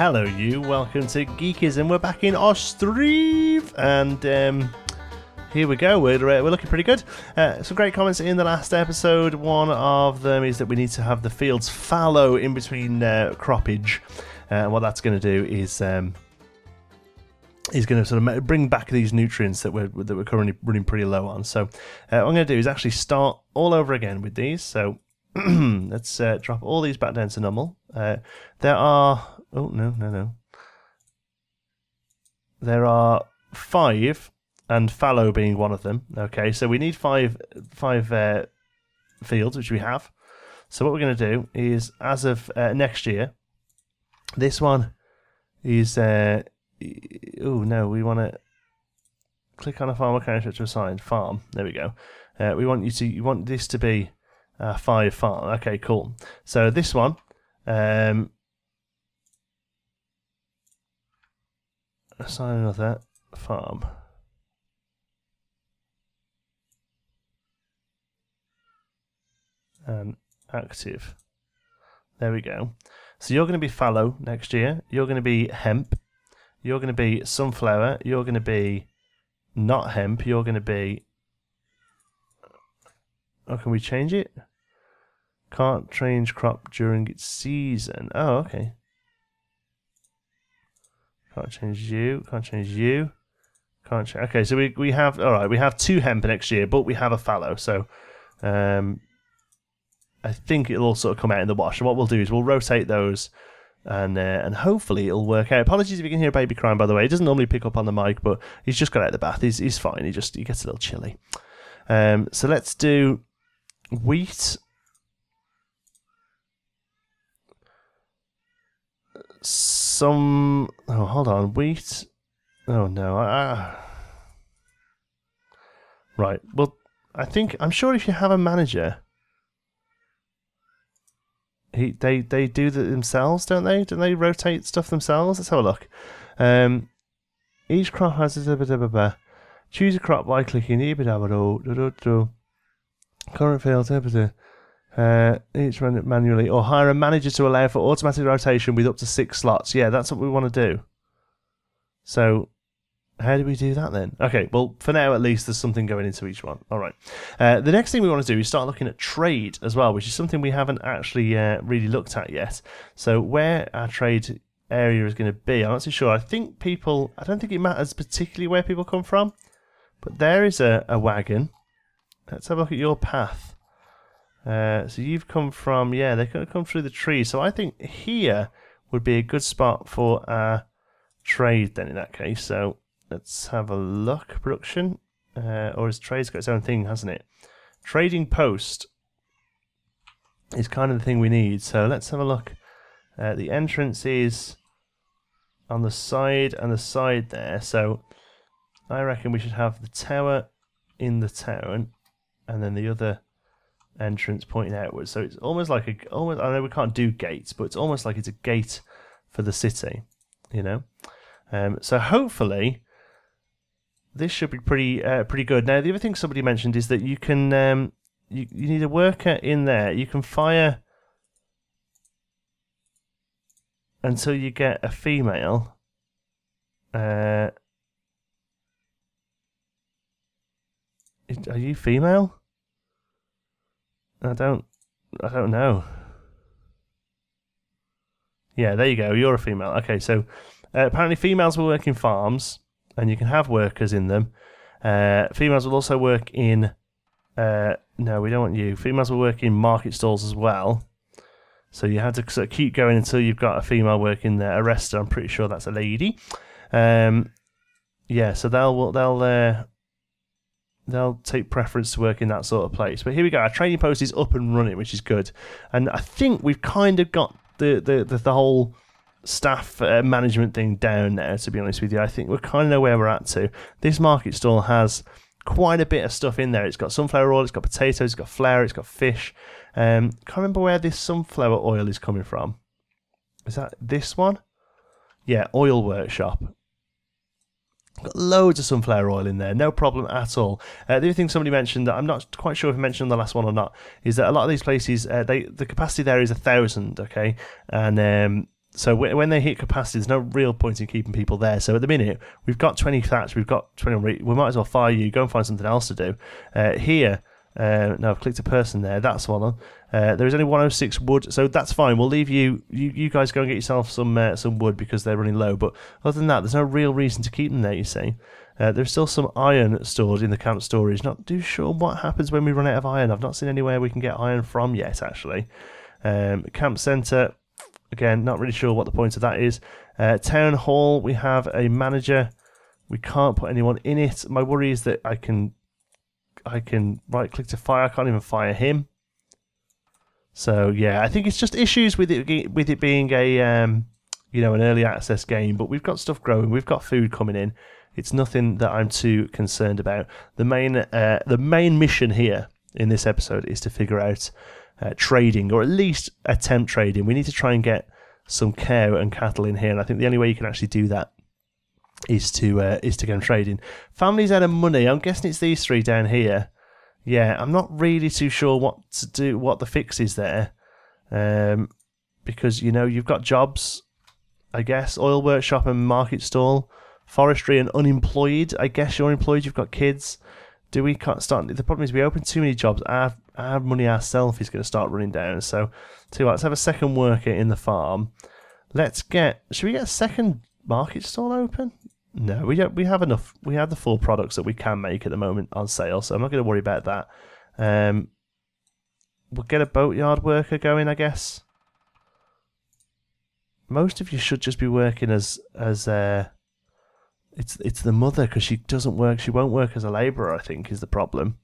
hello you, welcome to Geekism. We're back in Ostriv, and here we go, we're looking pretty good. Some great comments in the last episode. One of them is that we need to have the fields fallow in between croppage, and what that's going to do is going to sort of bring back these nutrients that we're currently running pretty low on. So what I'm going to do is actually start all over again with these. So let's drop all these back down to normal. There are... Oh, no. There are 5, and fallow being one of them. Okay, so we need five fields, which we have. So what we're going to do is, as of next year, this one is... oh, no, we want to click on a farmer character to assign farm. There we go. You want this to be 5 farm. Okay, cool. So this one... assign another farm. And active. There we go. So you're going to be fallow next year. You're going to be hemp. You're going to be sunflower. You're going to be not hemp. You're going to be... Oh, can we change it? Can't change crop during its season. Oh, okay. Can't change you. Can't change you. Can't change. Okay, so we have... Alright, we have 2 hemp next year, but we have a fallow. So, I think it'll all sort of come out in the wash. And what we'll do is we'll rotate those, and hopefully it'll work out. Apologies if you can hear a baby crying, by the way. He doesn't normally pick up on the mic, but he's just got out of the bath. He's fine. He gets a little chilly. So let's do wheat. Oh, hold on. Wheat. Oh, no. Right. Well, I'm sure if you have a manager... They do that themselves, don't they? Don't they rotate stuff themselves? Let's have a look. Each crop has a... Choose a crop by clicking current field each run it manually, or hire a manager to allow for automatic rotation with up to 6 slots. Yeah, that's what we want to do. So how do we do that then? Okay, well, for now at least there's something going into each one. All right. The next thing we want to do is start looking at trade as well, which is something we haven't actually really looked at yet. So where our trade area is going to be, I'm not too sure. I don't think it matters particularly where people come from, but there is a wagon. Let's have a look at your path. So you've come from, yeah, they're going to come through the trees. So I think here would be a good spot for our trade then in that case. So let's have a look. Production, or has trade's got its own thing, hasn't it? Trading post is kind of the thing we need. So let's have a look. The entrance is on the side and the side there. So I reckon we should have the tower in the town and then the other entrance pointing outwards. So it's almost like I know we can't do gates, but it's almost like it's a gate for the city, you know. So hopefully this should be pretty good. Now the other thing somebody mentioned is that you can you need a worker in there. You can fire until you get a female. Are you female? I don't know. Yeah, there you go. You're a female. Okay, so apparently females will work in farms, and you can have workers in them. Females will also work in... no, we don't want you. Females will work in market stalls as well. So you have to sort of keep going until you've got a female working there. A rester, I'm pretty sure that's a lady. Yeah, so they'll take preference to work in that sort of place. But here we go. Our trading post is up and running, which is good. And I think we've kind of got the whole staff management thing down there, to be honest with you. I think we kind of know where we're at to. This market stall has quite a bit of stuff in there. It's got sunflower oil, it's got potatoes, it's got flour, it's got fish. Can't remember where this sunflower oil is coming from. Is that this one? Yeah, oil workshop. Got loads of sunflower oil in there, no problem at all. The other thing somebody mentioned that I'm not quite sure if I mentioned on the last one or not is that a lot of these places, the capacity there is 1,000, okay, and So when they hit capacity, there's no real point in keeping people there. So at the minute, we've got 20 thatch, we've got 20. We might as well fire you. Go and find something else to do. Here, no, I've clicked a person there. That's one. There is only 106 wood, so that's fine. We'll leave you. You guys go and get yourself some wood because they're running low. But other than that, there's no real reason to keep them there. You see, there's still some iron stored in the camp storage. Not too sure what happens when we run out of iron. I've not seen anywhere we can get iron from yet. Actually, camp centre. Again, not really sure what the point of that is. Town hall, we have a manager. We can't put anyone in it. My worry is that I can right click to fire. I can't even fire him. So yeah, I think it's just issues with it being a an early access game. But we've got stuff growing. We've got food coming in. It's nothing that I'm too concerned about. The main mission here in this episode is to figure out trading, or at least attempt trading. We need to try and get some cow and cattle in here, and I think the only way you can actually do that is to get them trading. Families out of money. I'm guessing it's these three down here. Yeah, I'm not really too sure what to do, what the fix is there, because you've got jobs, I guess, oil workshop and market stall, forestry and unemployed. I guess you're employed. You've got kids. Do we can't start? The problem is we open too many jobs. Our money ourselves is going to start running down. So, tell you what, let's have a second worker in the farm. Should we get a second market stall open? No, we don't. We have enough. We have the full products that we can make at the moment on sale. So I'm not going to worry about that. We'll get a boatyard worker going, I guess. Most of you should just be working as It's the mother, because she doesn't work. She won't work as a labourer, I think, is the problem.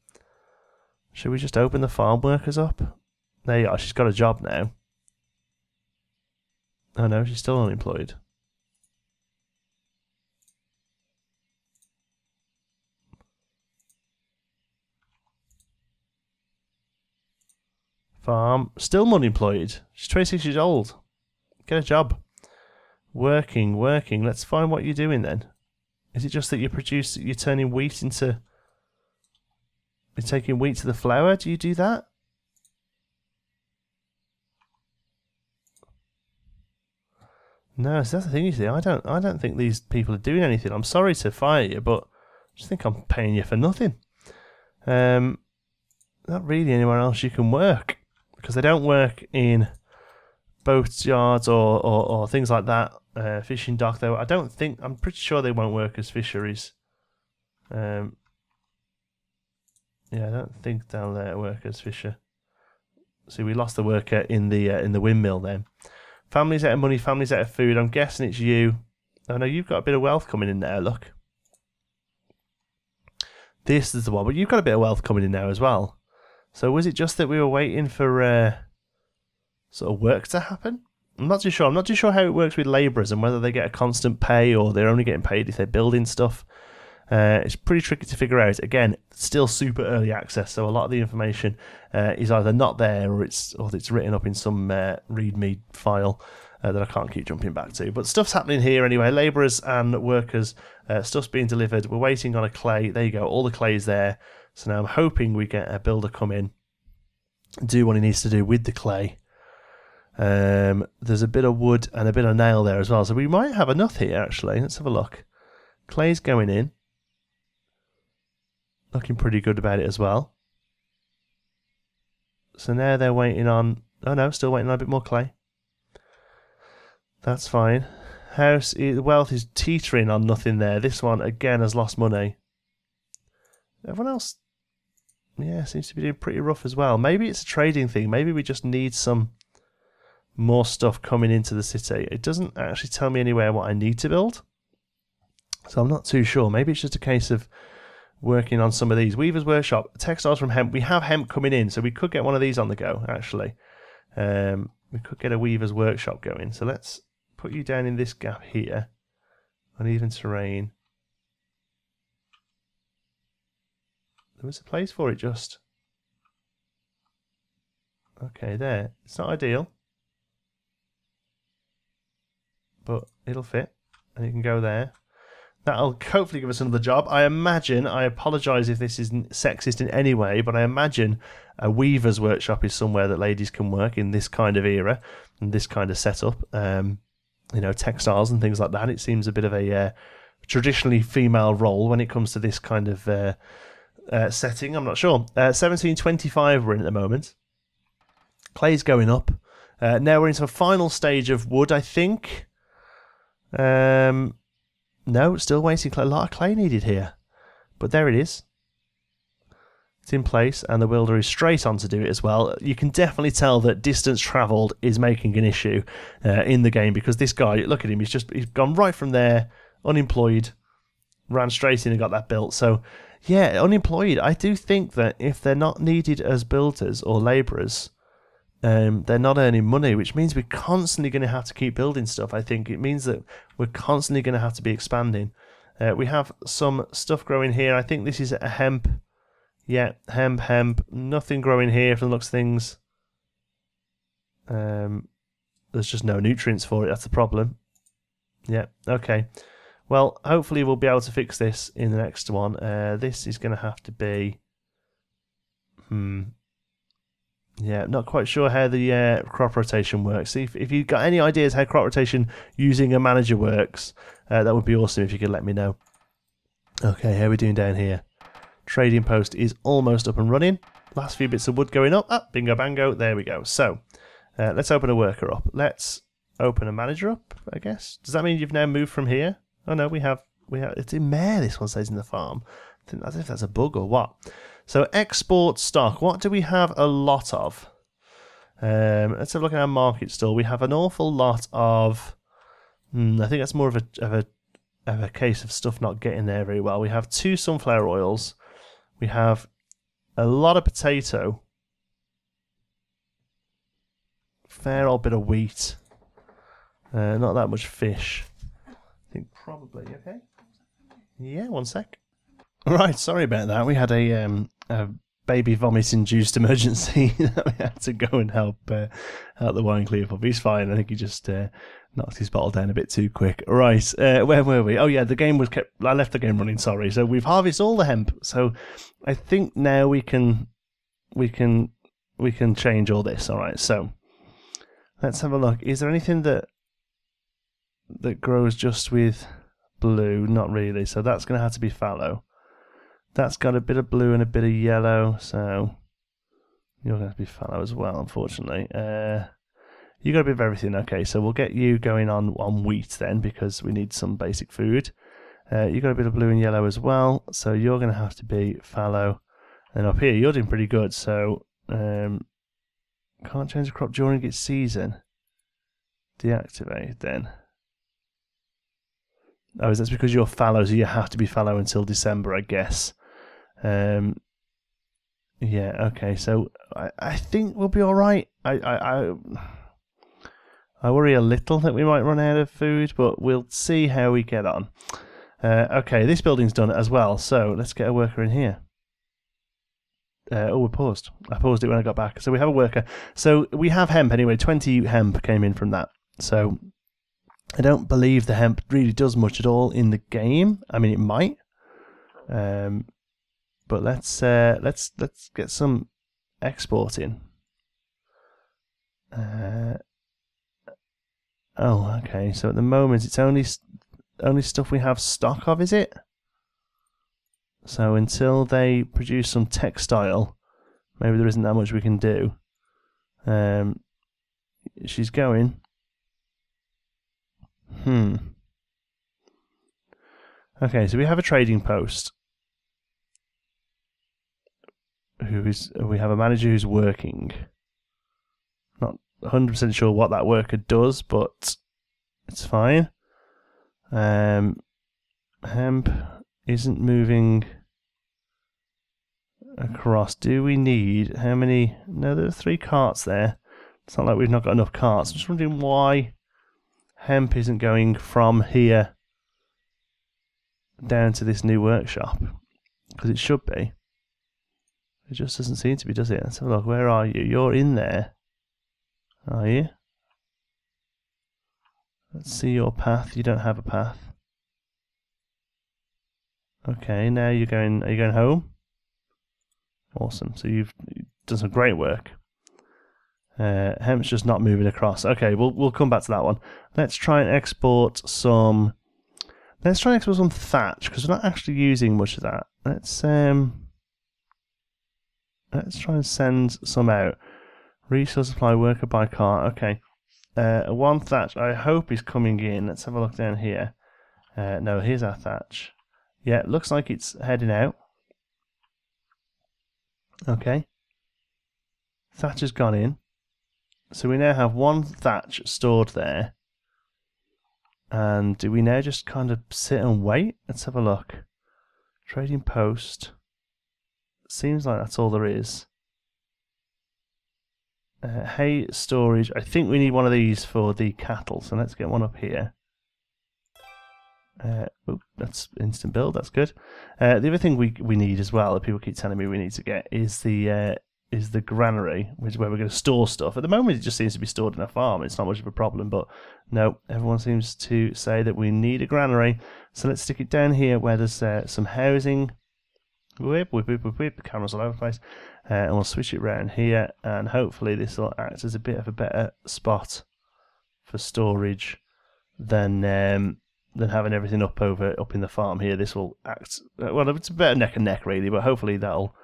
Should we just open the farm workers up? There you are. She's got a job now. Oh no, she's still unemployed. Farm. Still unemployed. She's 26 years old. Get a job. Working. Let's find what you're doing then. Is it just that you're turning wheat into... You're taking wheat to the flour? Do you do that? No, so that's the thing, you see. I don't think these people are doing anything. I'm sorry to fire you, but I just think I'm paying you for nothing. Not really anywhere else you can work, because they don't work in boat yards or things like that. Fishing dock, though, I'm pretty sure they won't work as fisheries. Yeah, I don't think they'll work as fisher. See, we lost the worker in the windmill then. Families out of money, families out of food. I'm guessing it's you. Oh no, you've got a bit of wealth coming in there, look. This is the one, but you've got a bit of wealth coming in now as well. So was it just that we were waiting for sort of work to happen? I'm not too sure. I'm not too sure how it works with labourers and whether they get a constant pay or they're only getting paid if they're building stuff. It's pretty tricky to figure out. Again, still super early access, so a lot of the information is either not there or it's written up in some README file that I can't keep jumping back to. But stuff's happening here anyway. Labourers and workers, stuff's being delivered. We're waiting on a clay. There you go. All the clay's there. So now I'm hoping we get a builder come in, do what he needs to do with the clay. There's a bit of wood and a bit of nail there as well, so we might have enough here actually. Let's have a look. Clay's going in. Looking pretty good about it as well. So now they're waiting on... Oh no, still waiting on a bit more clay. That's fine. The wealth is teetering on nothing there. This one, again, has lost money. Everyone else, yeah, seems to be doing pretty rough as well. Maybe it's a trading thing. Maybe we just need some more stuff coming into the city. It doesn't actually tell me anywhere what I need to build. So I'm not too sure. Maybe it's just a case of working on some of these. Weaver's Workshop, textiles from hemp. We have hemp coming in, so we could get one of these on the go, actually. We could get a Weaver's Workshop going. So let's put you down in this gap here. Uneven terrain. There was a place for it just. Okay, there. It's not ideal, but it'll fit, and you can go there. That'll hopefully give us another job. I imagine, I apologise if this isn't sexist in any way, but I imagine a weaver's workshop is somewhere that ladies can work in this kind of era and this kind of setup. you know, textiles and things like that. It seems a bit of a traditionally female role when it comes to this kind of setting. I'm not sure. 1725 we're in at the moment. Clay's going up. Now we're into a final stage of wood, I think. No, still waiting. A lot of clay needed here. But there it is. It's in place, and the builder is straight on to do it as well. You can definitely tell that distance travelled is making an issue in the game, because this guy, look at him, he's gone right from there, unemployed, ran straight in and got that built. So, yeah, unemployed. I do think that if they're not needed as builders or labourers, they're not earning money, which means we're constantly going to have to keep building stuff. I think it means that we're constantly going to have to be expanding. We have some stuff growing here. I think this is a hemp. Yeah, hemp. Nothing growing here from the looks of things. There's just no nutrients for it. That's the problem. Yeah, okay. Well, hopefully we'll be able to fix this in the next one. This is going to have to be... Yeah, not quite sure how the crop rotation works. If you've got any ideas how crop rotation using a manager works, that would be awesome if you could let me know. Okay, how are we doing down here? Trading post is almost up and running. Last few bits of wood going up. Ah, bingo bango, there we go. So, let's open a worker up. Let's open a manager up, I guess. Does that mean you've now moved from here? Oh no, we have, it's in Mare, this one says in the farm. I don't know if that's a bug or what. So export stock, what do we have a lot of? Let's have a look at our market stall. We have an awful lot of, I think that's more of a case of stuff not getting there very well. We have 2 sunflower oils. We have a lot of potato. Fair old bit of wheat. Not that much fish. I think probably, okay? Yeah, one sec. Right, sorry about that. We had a baby vomit-induced emergency that we had to go and help the wine clear up. He's fine. I think he just knocked his bottle down a bit too quick. Right, where were we? Oh yeah, the game was kept. I left the game running. Sorry. So we've harvested all the hemp. So I think now we can change all this. All right. So let's have a look. Is there anything that grows just with blue? Not really. So that's going to have to be fallow. That's got a bit of blue and a bit of yellow, so you're going to be fallow as well, unfortunately. You got a bit of everything. Okay, so we'll get you going on wheat then, because we need some basic food. You got a bit of blue and yellow as well, so you're going to have to be fallow. And up here, you're doing pretty good, so can't change the crop during its season. Deactivate then. Oh, that's because you're fallow, so you have to be fallow until December, I guess. Yeah, okay, so I think we'll be alright. I worry a little that we might run out of food, but we'll see how we get on. Okay, this building's done as well, so let's get a worker in here. Oh, we paused. I paused it when I got back. So we have a worker. So we have hemp anyway. 20 hemp came in from that. So I don't believe the hemp really does much at all in the game. I mean, it might. But let's get some exporting. Oh, okay. So at the moment, it's only stuff we have stock of, is it? So until they produce some textile, maybe there isn't that much we can do. She's going. Okay, so we have a trading post. We have a manager who's working. Not 100% sure what that worker does, but it's fine. Hemp isn't moving across. Do we need how many? No, there are 3 carts there. It's not like we've not got enough carts. I'm just wondering why hemp isn't going from here down to this new workshop, because it should be. It just doesn't seem to be, does it? Let's have a look. Where are you? You're in there, are you? Let's see your path. You don't have a path. Okay, now you're going. Are you going home? Awesome. So you've done some great work. Hemp's just not moving across. Okay, we'll come back to that one. Let's try and export some. Let's try and export some thatch because we're not actually using much of that. Let's try and send some out. Resource supply worker by car. Okay, one thatch. I hope is coming in. Let's have a look down here. No, here's our thatch. Yeah, it looks like it's heading out. Okay, thatch has gone in. So we now have one thatch stored there. And do we now just kind of sit and wait? Let's have a look. Trading post. Seems like that's all there is. Hay storage. I think we need one of these for the cattle. So let's get one up here. That's instant build. That's good. The other thing we need as well, that people keep telling me we need to get, is the granary, which is where we're going to store stuff. At the moment, it just seems to be stored in a farm. It's not much of a problem, but no, everyone seems to say that we need a granary. So let's stick it down here where there's some housing. Whip, whip, whip, whip, whip. The camera's all over the place. And we'll switch it around here, and hopefully this will act as a bit of a better spot for storage than having everything up in the farm here. This will act well. It's a better neck and neck really, but hopefully that'll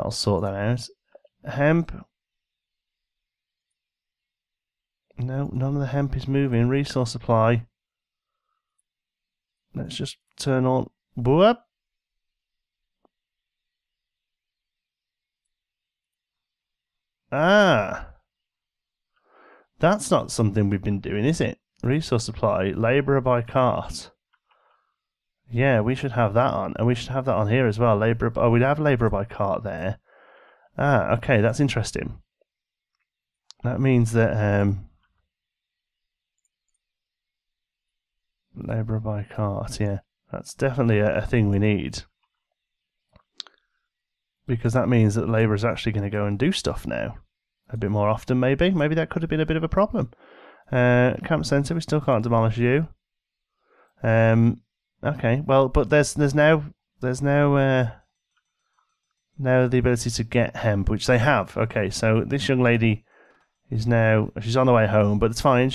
sort that out. Hemp. No, none of the hemp is moving. Resource supply. Let's just turn on. Whoop. Ah. That's not something we've been doing, is it? Resource supply. Labourer by cart. Yeah, we should have that on. And we should have that on here as well. Labourer. Oh, we'd have labourer by cart there. Ah, okay, that's interesting. That means that labourer by cart, yeah. That's definitely a thing we need. Because that means that labour is actually going to go and do stuff now. A bit more often, maybe. Maybe that could have been a bit of a problem. Camp centre, we still can't demolish you. Okay, well, but there's now the ability to get hemp, which they have. Okay, so this young lady is she's on the way home, but it's fine.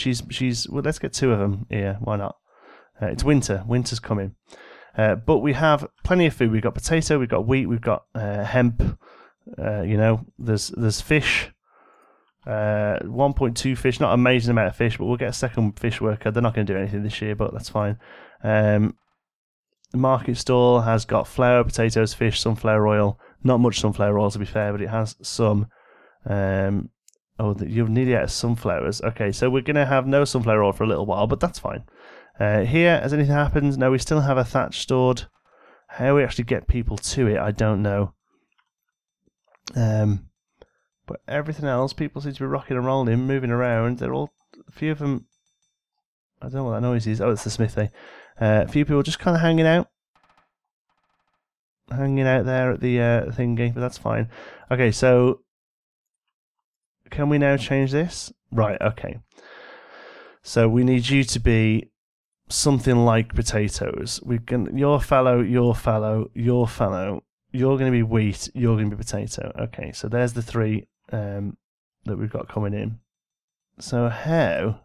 Well, let's get two of them here. Why not? It's winter. Winter's coming. But we have plenty of food. We've got potato, we've got wheat, we've got hemp. There's fish. 1.2 fish, not an amazing amount of fish, but we'll get a second fish worker. They're not going to do anything this year, but that's fine. The market stall has got flour, potatoes, fish, sunflower oil. Not much sunflower oil, to be fair, but it has some. You've nearly out of sunflowers. Okay, so we're going to have no sunflower oil for a little while, but that's fine. Here, has anything happened? No, we still have a thatch stored. How we actually get people to it, I don't know. But everything else, people seem to be rocking and rolling, moving around. They're all, a few of them, I don't know what that noise is. Oh, it's the smithy. A few people just kind of hanging out there at the thingy, but that's fine. Okay, so can we now change this? Right, okay. So we need you to be something like potatoes. Your fellow. You're going to be wheat. You're going to be potato. Okay, so there's the three that we've got coming in. So how?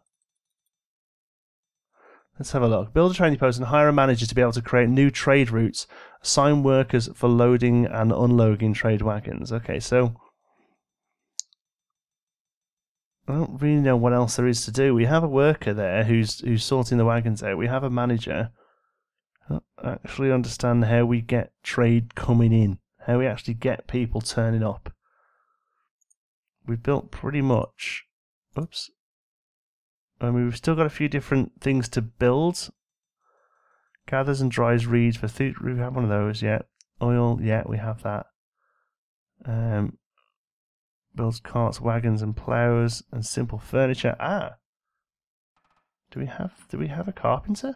Let's have a look. Build a trading post and hire a manager to be able to create new trade routes. Assign workers for loading and unloading trade wagons. Okay, so I don't really know what else there is to do. We have a worker there who's sorting the wagons out. We have a manager. I don't actually understand how we get trade coming in. How we actually get people turning up. We've built pretty much. Oops. I mean, we've still got a few different things to build. Gathers and dries reeds for food. We have one of those yet. Oil, yeah, we have that. Builds carts, wagons, and plows, and simple furniture. Ah, do we have a carpenter?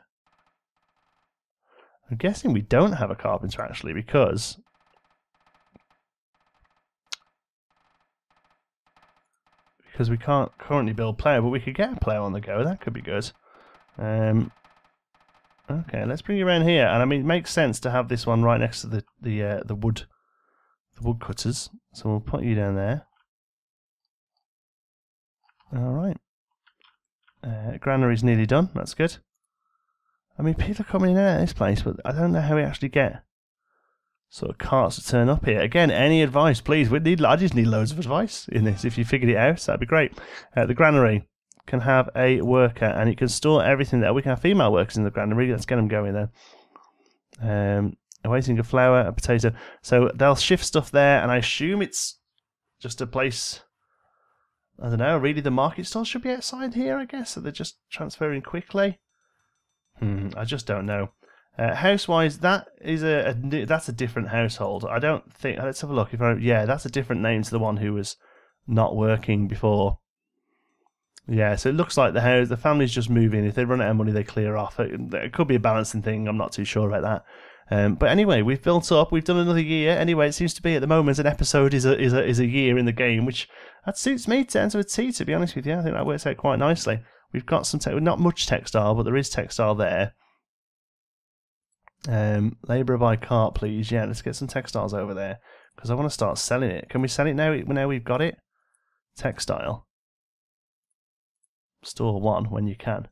I'm guessing we don't have a carpenter actually because we can't currently build plow, but we could get a plow on the go. That could be good. Okay, let's bring you around here, and I mean, it makes sense to have this one right next to the wood cutters. So we'll put you down there. Alright. Granary's nearly done. That's good. I mean, people are coming in and out of this place, but I don't know how we actually get sort of carts to turn up here. Again, any advice, please. I just need loads of advice in this. If you figured it out, that'd be great. The granary can have a worker, and it can store everything there. We can have female workers in the granary. Let's get them going then. Awaiting a flour, a potato. So they'll shift stuff there, and I assume it's just a place. I don't know. Really, the market stall should be outside here, I guess. So they're just transferring quickly. I just don't know. House-wise, that is that's a different household. I don't think. Let's have a look. Yeah, that's a different name to the one who was not working before. Yeah, so it looks like the family's just moving. If they run out of money, they clear off. It could be a balancing thing. I'm not too sure about that. But anyway, we've built up. We've done another year. Anyway, it seems to be at the moment an episode is a year in the game, which that suits me down to a T. To be honest with you, I think that works out quite nicely. We've got some not much textile, but there is textile there. Labourer by cart, please. Yeah, let's get some textiles over there because I want to start selling it. Can we sell it now? Now we've got it. Textile. Store one when you can.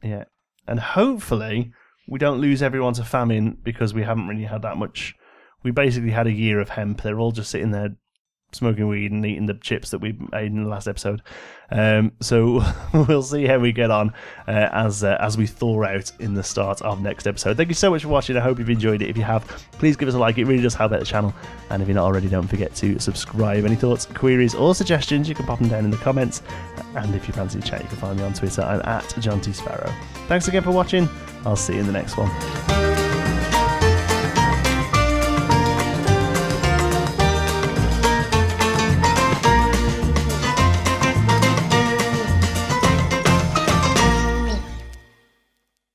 Yeah, and hopefully we don't lose everyone to famine because we haven't really had that much. We basically had a year of hemp. They're all just sitting there smoking weed and eating the chips that we made in the last episode. So we'll see how we get on as we thaw out in the start of next episode. Thank you so much for watching. I hope you've enjoyed it. If you have, please give us a like. It really does help out the channel. And if you're not already, don't forget to subscribe. Any thoughts, queries or suggestions, you can pop them down in the comments. And if you fancy to chat, you can find me on Twitter. I'm at John T. Sparrow. Thanks again for watching. I'll see you in the next one.